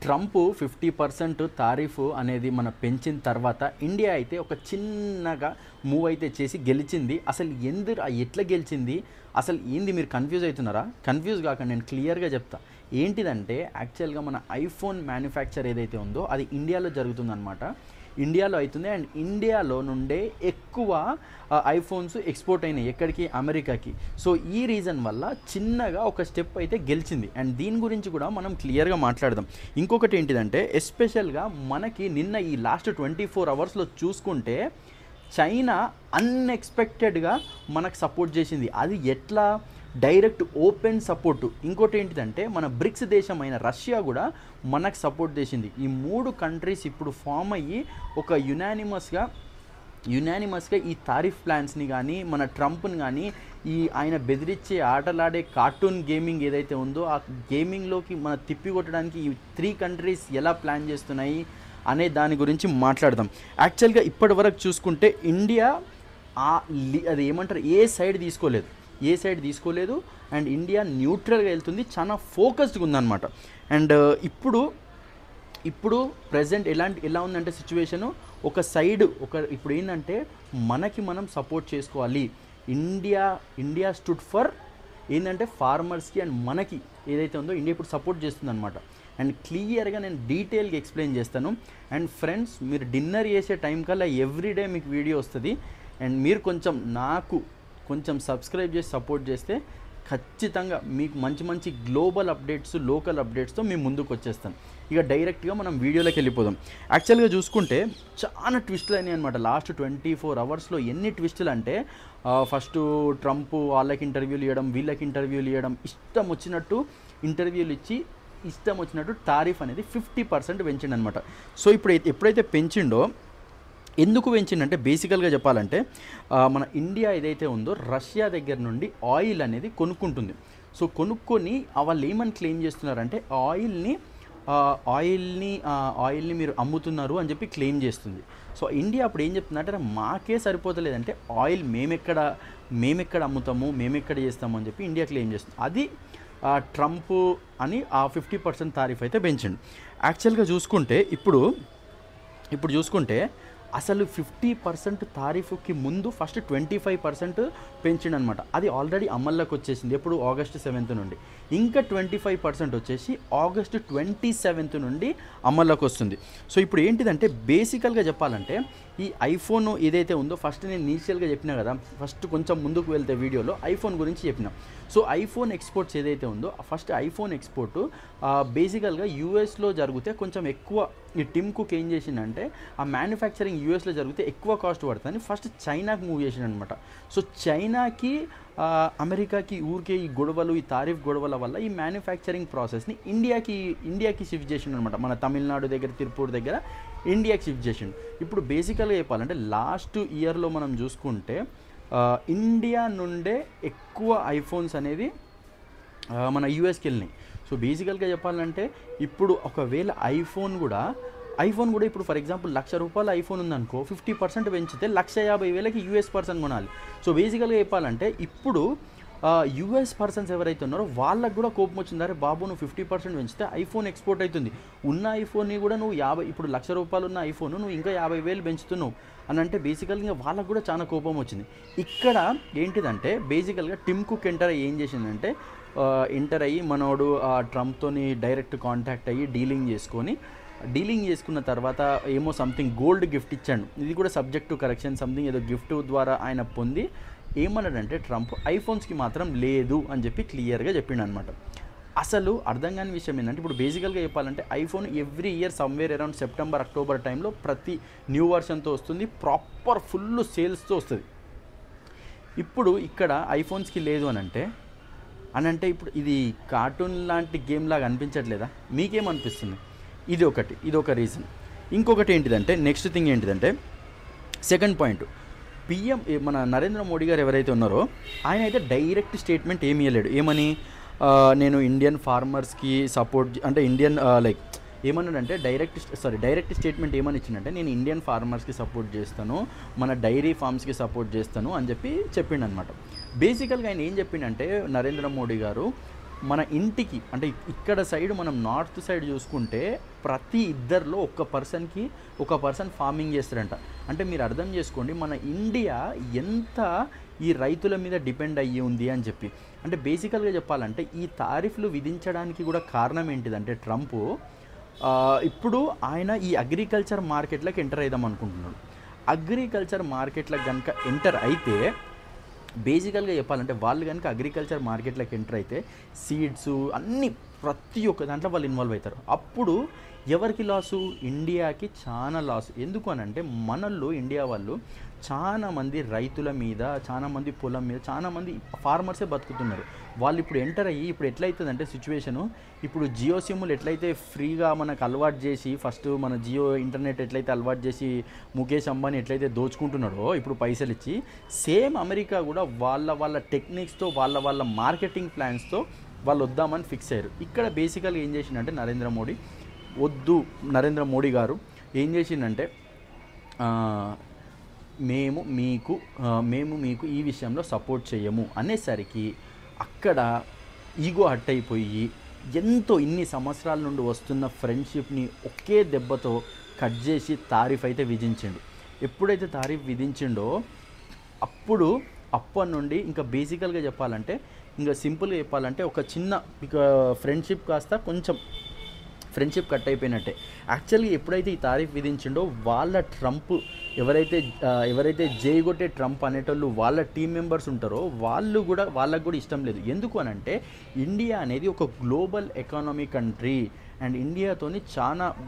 Trump 50% tariff అనేది మన పెంచిన తర్వాత ఇండియా అయితే ఒక చిన్నగా మూవ్ అయితే చేసి గెలిచింది. అసలు ఎట్లా గెలిచింది, అసలు ఏంది మీరు కన్ఫ్యూజ్ అవుతున్నారా? కన్ఫ్యూజ్ కాకండి, నేను క్లియర్గా చెప్తా. ఏంటిదంటే యాక్చువల్గా మన ఐఫోన్ మ్యానుఫ్యాక్చర్ ఏదైతే ఉందో అది ఇండియాలో జరుగుతుందన్నమాట. ఇండియాలో అవుతుంది. అండ్ ఇండియాలో నుండే ఎక్కువ ఐఫోన్స్ ఎక్స్పోర్ట్ అయినాయి ఎక్కడికి, అమెరికాకి. సో ఈ రీజన్ వల్ల చిన్నగా ఒక స్టెప్ అయితే గెలిచింది. అండ్ దీని గురించి కూడా మనం క్లియర్గా మాట్లాడదాం. ఇంకొకటి ఏంటిదంటే ఎస్పెషల్గా మనకి నిన్న ఈ లాస్ట్ 24 అవర్స్లో చూసుకుంటే చైనా అన్ఎక్స్పెక్టెడ్గా మనకు సపోర్ట్ చేసింది. అది ఎట్లా? Direct open support. ఇంకోటి ఏంటిదంటే మన బ్రిక్స్ దేశం అయిన రష్యా కూడా మనకు సపోర్ట్ చేసింది. ఈ 3 కంట్రీస్ ఇప్పుడు ఫామ్ అయ్యి ఒక యునానిమస్గా ఈ తారిఫ్ ప్లాన్స్ని కానీ మన ట్రంప్ని కానీ ఆయన బెదిరించే ఆటలాడే కార్టూన్ గేమింగ్ ఏదైతే ఉందో ఆ గేమింగ్లోకి మన తిప్పికొట్టడానికి ఈ 3 కంట్రీస్ ఎలా ప్లాన్ చేస్తున్నాయి అనే దాని గురించి మాట్లాడదాం. యాక్చువల్గా ఇప్పటి వరకు చూసుకుంటే ఇండియా అది ఏమంటారు ఏ సైడ్ తీసుకోలేదు. అండ్ ఇండియా న్యూట్రల్గా వెళ్తుంది, చాలా ఫోకస్డ్గా ఉందన్నమాట. అండ్ ఇప్పుడు ప్రజెంట్ ఎలా ఉందంటే సిచ్యువేషను ఒక సైడ్ ఇప్పుడు ఏంటంటే మనం సపోర్ట్ చేసుకోవాలి. ఇండియా స్టూడ్ ఫర్ ఏంటంటే ఫార్మర్స్కి అండ్ మనకి ఏదైతే ఉందో ఇండియా ఇప్పుడు సపోర్ట్ చేస్తుంది అనమాట. అండ్ క్లియర్గా నేను డీటెయిల్గా ఎక్స్ప్లెయిన్ చేస్తాను. అండ్ ఫ్రెండ్స్, మీరు డిన్నర్ చేసే టైం కల్లా ఎవ్రీడే మీకు వీడియో వస్తుంది. అండ్ మీరు కొంచెం సబ్స్క్రైబ్ చేసి సపోర్ట్ చేస్తే ఖచ్చితంగా మీకు మంచి గ్లోబల్ అప్డేట్స్, లోకల్ అప్డేట్స్తో మేము ముందుకు వచ్చేస్తాను. ఇక డైరెక్ట్గా మనం వీడియోలోకి వెళ్ళిపోదాం. యాక్చువల్గా చూసుకుంటే చాలా ట్విస్టులు అయినాయి అనమాట లాస్ట్ 24 అవర్స్లో. ఎన్ని ట్విస్టులు అంటే ఫస్ట్ ట్రంప్ వాళ్ళకి ఇంటర్వ్యూలు ఇవ్వడం, వీళ్ళకి ఇంటర్వ్యూలు ఇవ్వడం, ఇష్టం వచ్చినట్టు ఇంటర్వ్యూలు ఇచ్చి ఇష్టం వచ్చినట్టు టారిఫ్ అనేది 50% పెంచిండు అనమాట. సో ఎప్పుడైతే పెంచిండో, ఎందుకు పెంచిందంటే బేసికల్గా చెప్పాలంటే మన ఇండియా ఏదైతే ఉందో రష్యా దగ్గర నుండి ఆయిల్ అనేది కొనుక్కుంటుంది. సో కొనుక్కొని వాళ్ళు ఏమని క్లెయిమ్ చేస్తున్నారంటే ఆయిల్ని మీరు అమ్ముతున్నారు అని చెప్పి క్లెయిమ్ చేస్తుంది. సో ఇండియా అప్పుడు ఏం చెప్తుందంటే మాకే సరిపోతలేదంటే ఆయిల్ మేమెక్కడ అమ్ముతాము, మేమెక్కడ చేస్తాము అని చెప్పి ఇండియా క్లెయిమ్ చేస్తుంది. అది ట్రంప్ అని 50% తారీఫ్ అయితే పెంచిండు. యాక్చువల్గా చూసుకుంటే ఇప్పుడు చూసుకుంటే అసలు 50% తారీఫ్కి ముందు ఫస్ట్ 25% పెంచిండు అనమాట. అది ఆల్రెడీ అమల్లోకి వచ్చేసింది. ఎప్పుడు ఆగస్టు 7th నుండి. ఇంకా 25% వచ్చేసి ఆగస్టు 27th నుండి అమల్లోకి వస్తుంది. సో ఇప్పుడు ఏంటిదంటే బేసికల్గా చెప్పాలంటే ఈ ఐఫోన్ ఏదైతే ఉందో ఫస్ట్ నేను ఇనీషియల్గా చెప్పినా కదా, ఫస్ట్ కొంచెం ముందుకు వెళ్తే వీడియోలో ఐఫోన్ గురించి చెప్పిన. సో ఐఫోన్ ఎక్స్పోర్ట్స్ ఏదైతే ఉందో ఫస్ట్ ఐఫోన్ ఎక్స్పోర్టు బేసికల్గా యూఎస్లో జరిగితే కొంచెం ఎక్కువ, ఈ టిమ్ కుక్ ఏం చేసిందంటే ఆ మ్యానుఫ్యాక్చరింగ్ యూఎస్లో జరిగితే ఎక్కువ కాస్ట్ పడుతుందని ఫస్ట్ చైనాకి మూవ్ చేసిండు అనమాట. సో చైనాకి అమెరికాకి ఈ గొడవలు, ఈ తారీఫ్ గొడవల వల్ల ఈ మ్యానుఫ్యాక్చరింగ్ ప్రాసెస్ని ఇండియాకి షిఫ్ట్ చేసిండు అనమాట. మన తమిళనాడు దగ్గర, తిరుపూర్ దగ్గర ఇండియాకి షిఫ్ట్ చేసిండు. ఇప్పుడు బేసికల్గా చెప్పాలంటే లాస్ట్ ఇయర్లో మనం చూసుకుంటే ఇండియా నుండే ఎక్కువ ఐఫోన్స్ అనేది మన యూఎస్కి వెళ్ళినాయి. సో బేసికల్గా చెప్పాలంటే ఇప్పుడు ఒకవేళ ఐఫోన్ కూడా ఇప్పుడు ఫర్ ఎగ్జాంపుల్ ₹1,00,000 ఐఫోన్ ఉందనుకో, 50% పెంచితే 1,50,000కి యూఎస్ పర్సన్ కొనాలి. సో బేసికల్గా చెప్పాలంటే ఇప్పుడు యూఎస్ పర్సన్స్ ఎవరైతే ఉన్నారో వాళ్ళకు కూడా కోపం వచ్చింది. అరే బాబు, నువ్వు 50% పెంచితే ఐఫోన్ ఎక్స్పోర్ట్ అవుతుంది, ఉన్న ఐఫోన్ని కూడా నువ్వు ఇప్పుడు ₹1,00,000 ఉన్న ఐఫోన్ నువ్వు ఇంకా 50,000 పెంచుతున్నావు అని అంటే బేసికల్గా వాళ్ళకు కూడా చాలా కోపం వచ్చింది. ఇక్కడ ఏంటిదంటే బేసికల్గా టిమ్ కుక్ ఏం చేసిందంటే ఎంటర్ అయ్యి మనోడు ట్రంప్తోని డైరెక్ట్ కాంటాక్ట్ అయ్యి డీలింగ్ చేసుకున్న తర్వాత ఏమో సంథింగ్ గోల్డ్ గిఫ్ట్ ఇచ్చాడు. ఇది కూడా సబ్జెక్ట్ టు కరెక్షన్, సంథింగ్ ఏదో గిఫ్ట్ ద్వారా ఆయన పొంది ఏమన్నాడంటే ట్రంప్ ఐఫోన్స్కి మాత్రం లేదు అని చెప్పి క్లియర్గా చెప్పిండు అనమాట. అసలు అర్థం కాని విషయం ఏంటంటే ఇప్పుడు బేసికల్గా చెప్పాలంటే iPhone every year somewhere around September, October టైంలో ప్రతి న్యూ వర్షన్తో వస్తుంది, ప్రాపర్ ఫుల్ సేల్స్తో వస్తుంది. ఇప్పుడు ఇక్కడ ఐఫోన్స్కి లేదు అని అంటే ఇప్పుడు ఇది కార్టూన్ లాంటి గేమ్ లాగా అనిపించట్లేదా? మీకేమనిపిస్తుంది? ఇది ఒక రీజన్. ఇంకొకటి ఏంటిదంటే నెక్స్ట్ థింగ్ ఏంటిదంటే సెకండ్ పాయింట్, పిఎం మన నరేంద్ర మోడీ గారు ఎవరైతే ఉన్నారో ఆయన అయితే డైరెక్ట్ స్టేట్మెంట్ ఏమి ఇవ్వలేడు. ఏమని నేను ఇండియన్ ఫార్మర్స్కి సపోర్ట్ అంటే ఏమన్నాడంటే డైరెక్ట్ స్టేట్మెంట్ ఏమని ఇచ్చిందంటే నేను ఇండియన్ ఫార్మర్స్కి సపోర్ట్ చేస్తాను, మన డైరీ ఫార్మ్స్కి సపోర్ట్ చేస్తాను అని చెప్పిండు అనమాట. బేసికల్గా ఆయన ఏం చెప్పిండంటే నరేంద్ర మోడీ గారు మన ఇంటికి అంటే ఇక్కడ సైడ్ మనం నార్త్ సైడ్ చూసుకుంటే ప్రతి ఇద్దరిలో ఒక పర్సన్ ఫార్మింగ్ చేస్తారంట. అంటే మీరు అర్థం చేసుకోండి మన ఇండియా ఎంత ఈ రైతుల మీద డిపెండ్ అయ్యి ఉంది అని చెప్పి. అంటే బేసికల్గా చెప్పాలంటే ఈ తారిఫ్లు విధించడానికి కూడా కారణం ఏంటిదంటే ట్రంప్ ఇప్పుడు ఆయన ఈ అగ్రికల్చర్ మార్కెట్లోకి ఎంటర్ అవుదాం అనుకుంటున్నాడు. అగ్రికల్చర్ మార్కెట్లకు కనుక ఎంటర్ అయితే బేసికల్గా చెప్పాలంటే వాళ్ళు కనుక అగ్రికల్చర్ మార్కెట్లోకి ఎంటర్ అయితే సీడ్స్ అన్నీ ప్రతి ఒక్క దాంట్లో వాళ్ళు ఇన్వాల్వ్ అవుతారు. అప్పుడు ఎవరికి లాసు? ఇండియాకి చాలా లాసు. ఎందుకు అని అంటే మనల్లో ఇండియా వాళ్ళు చాలామంది రైతుల మీద, చాలామంది పొలం మీద, చాలామంది ఫార్మర్సే బతుకుతున్నారు. వాళ్ళు ఇప్పుడు ఎంటర్ అయ్యి ఇప్పుడు ఎట్లయితుందంటే సిచ్యువేషను, ఇప్పుడు జియో సిమ్లు ఎట్లయితే ఫ్రీగా మనకు అలవాటు చేసి ఫస్ట్ మన జియో ఇంటర్నెట్ ఎట్లయితే అలవాటు చేసి ముఖేష్ అంబానీ ఎట్లయితే దోచుకుంటున్నాడో ఇప్పుడు పైసలు ఇచ్చి, సేమ్ అమెరికా కూడా వాళ్ళ టెక్నిక్స్తో వాళ్ళ మార్కెటింగ్ ప్లాన్స్తో వాళ్ళు వద్దామని ఫిక్స్ అయ్యారు. ఇక్కడ బేసికల్గా ఏం చేసిందంటే నరేంద్ర మోడీ గారు ఏం చేసిందంటే మేము మీకు ఈ విషయంలో సపోర్ట్ చేయము అనేసరికి అక్కడ ఈగో హట్ అయిపోయి ఇన్ని సంవత్సరాల నుండి వస్తున్న ఫ్రెండ్షిప్ని ఒకే దెబ్బతో కట్ చేసి తారీఫ్ అయితే విధించిండు. ఎప్పుడైతే తారీఫ్ విధించిండో అప్పటి నుండి ఇంకా బేసికల్గా చెప్పాలంటే, ఇంకా సింపుల్గా చెప్పాలంటే ఒక చిన్న ఫ్రెండ్షిప్ కాస్త కొంచెం ఫ్రెండ్షిప్ కట్ అయిపోయినట్టే. యాక్చువల్గా ఎప్పుడైతే ఈ తారీఫ్ విధించిండో ట్రంప్ ఎవరైతే జైగొట్టే ట్రంప్ అనేటోళ్ళు వాళ్ళ టీం మెంబర్స్ ఉంటారో వాళ్ళకు కూడా ఇష్టం లేదు. ఎందుకు అని అంటే ఇండియా అనేది ఒక గ్లోబల్ ఎకానమీ కంట్రీ అండ్ ఇండియాతోని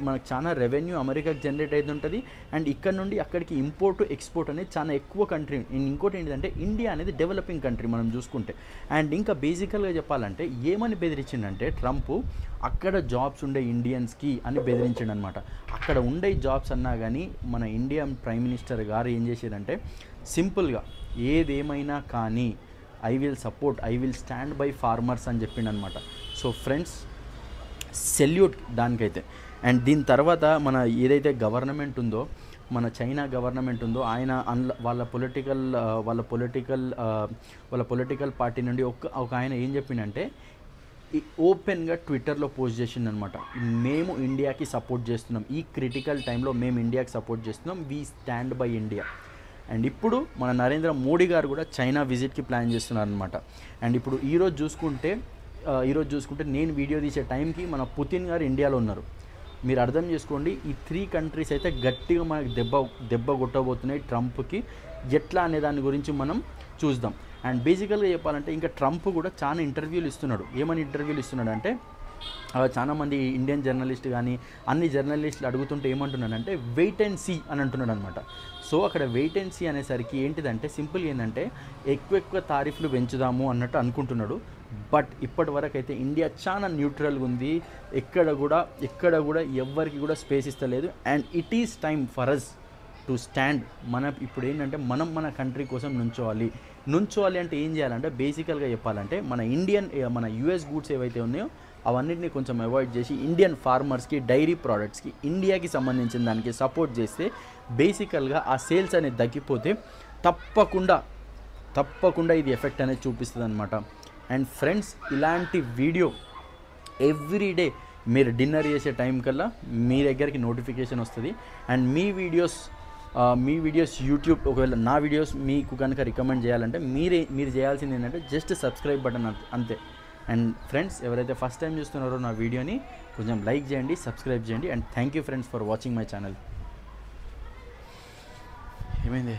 మనకు చాలా రెవెన్యూ అమెరికాకి జనరేట్ అయితే ఉంటుంది. అండ్ ఇక్కడ నుండి అక్కడికి ఇంపోర్ట్ ఎక్స్పోర్ట్ అనేది చాలా ఎక్కువ కంట్రీ. ఇంకోటి ఏంటంటే ఇండియా అనేది డెవలపింగ్ కంట్రీ మనం చూసుకుంటే. అండ్ ఇంకా బేసికల్గా చెప్పాలంటే ఏమని బెదిరించిండంటే ట్రంప్ అక్కడ జాబ్స్ ఉండే ఇండియన్స్కి అని బెదిరించిండు అనమాట. అక్కడ ఉండే జాబ్స్ అన్నా కానీ మన ఇండియన్ ప్రైమ్ మినిస్టర్ గారు ఏం చేసేదంటే సింపుల్గా ఏదేమైనా కానీ I will stand by farmers అని చెప్పిండు అనమాట. సో ఫ్రెండ్స్, సెల్యూట్ దానికైతే. అండ్ దీని తర్వాత మన ఏదైతే గవర్నమెంట్ ఉందో, మన చైనా గవర్నమెంట్ ఉందో, ఆయన వాళ్ళ పొలిటికల్ పార్టీ నుండి ఒక ఆయన ఏం చెప్పిండంటే ఓపెన్గా ట్విట్టర్లో పోస్ట్ చేసిండనమాట. మేము ఇండియాకి సపోర్ట్ చేస్తున్నాం, ఈ క్రిటికల్ టైంలో మేము ఇండియాకి సపోర్ట్ చేస్తున్నాం, we stand by India. And ఇప్పుడు మన నరేంద్ర మోడీ గారు కూడా చైనా విజిట్కి ప్లాన్ చేస్తున్నారు అనమాట. అండ్ ఇప్పుడు ఈరోజు చూసుకుంటే నేను వీడియో తీసే టైంకి మన పుతిన్ గారు ఇండియాలో ఉన్నారు. మీరు అర్థం చేసుకోండి, ఈ 3 కంట్రీస్ అయితే గట్టిగా మనకి దెబ్బ కొట్టబోతున్నాయి ట్రంప్కి. ఎట్లా అనే దాని గురించి మనం చూద్దాం. అండ్ బేసికల్గా చెప్పాలంటే ఇంకా ట్రంప్ కూడా చాలా ఇంటర్వ్యూలు ఇస్తున్నాడు. ఏమని ఇంటర్వ్యూలు ఇస్తున్నాడు అంటే చాలామంది ఇండియన్ జర్నలిస్ట్ కానీ అన్ని జర్నలిస్టులు అడుగుతుంటే ఏమంటున్నాడంటే వెయిట్ అండ్ సీ అని అంటున్నాడు అనమాట. సో అక్కడ వెయిట్ అండ్ సీ అనేసరికి ఏంటిదంటే సింపుల్ ఏంటంటే ఎక్కువ తారీఫ్లు పెంచుదాము అన్నట్టు అనుకుంటున్నాడు. బట్ ఇప్పటి వరకు అయితే ఇండియా చాలా న్యూట్రల్గా ఉంది. ఎక్కడ కూడా ఎవ్వరికి కూడా స్పేస్ ఇస్తలేదు. And it is time for us to stand. ఇప్పుడు ఏంటంటే మన కంట్రీ కోసం నుంచోవాలి అంటే ఏం చేయాలంటే బేసికల్గా చెప్పాలంటే మన యూఎస్ గూడ్స్ ఏవైతే ఉన్నాయో అవన్నిటిని కొంచెం అవాయిడ్ చేసి ఇండియన్ ఫార్మర్స్కి, డైరీ ప్రోడక్ట్స్కి, ఇండియాకి సంబంధించిన దానికి సపోర్ట్ చేస్తే బేసికల్గా ఆ సేల్స్ అనేది తగ్గిపోతే తప్పకుండా ఇది ఎఫెక్ట్ అనేది చూపిస్తుంది అనమాట. అండ్ ఫ్రెండ్స్, ఇలాంటి వీడియో ఎవ్రీడే మీరు డిన్నర్ చేసే టైం కల్లా మీ దగ్గరికి నోటిఫికేషన్ వస్తుంది. అండ్ మీ వీడియోస్ యూట్యూబ్, ఒకవేళ నా వీడియోస్ మీకు కనుక రికమెండ్ చేయాలంటే మీరు చేయాల్సింది ఏంటంటే జస్ట్ సబ్స్క్రైబ్ బటన్ అంతే. అండ్ ఫ్రెండ్స్, ఎవరైతే ఫస్ట్ టైం చూస్తున్నారో నా వీడియోని కొంచెం లైక్ చేయండి, సబ్స్క్రైబ్ చేయండి. And thank you friends for watching my channel. ఏమైంది?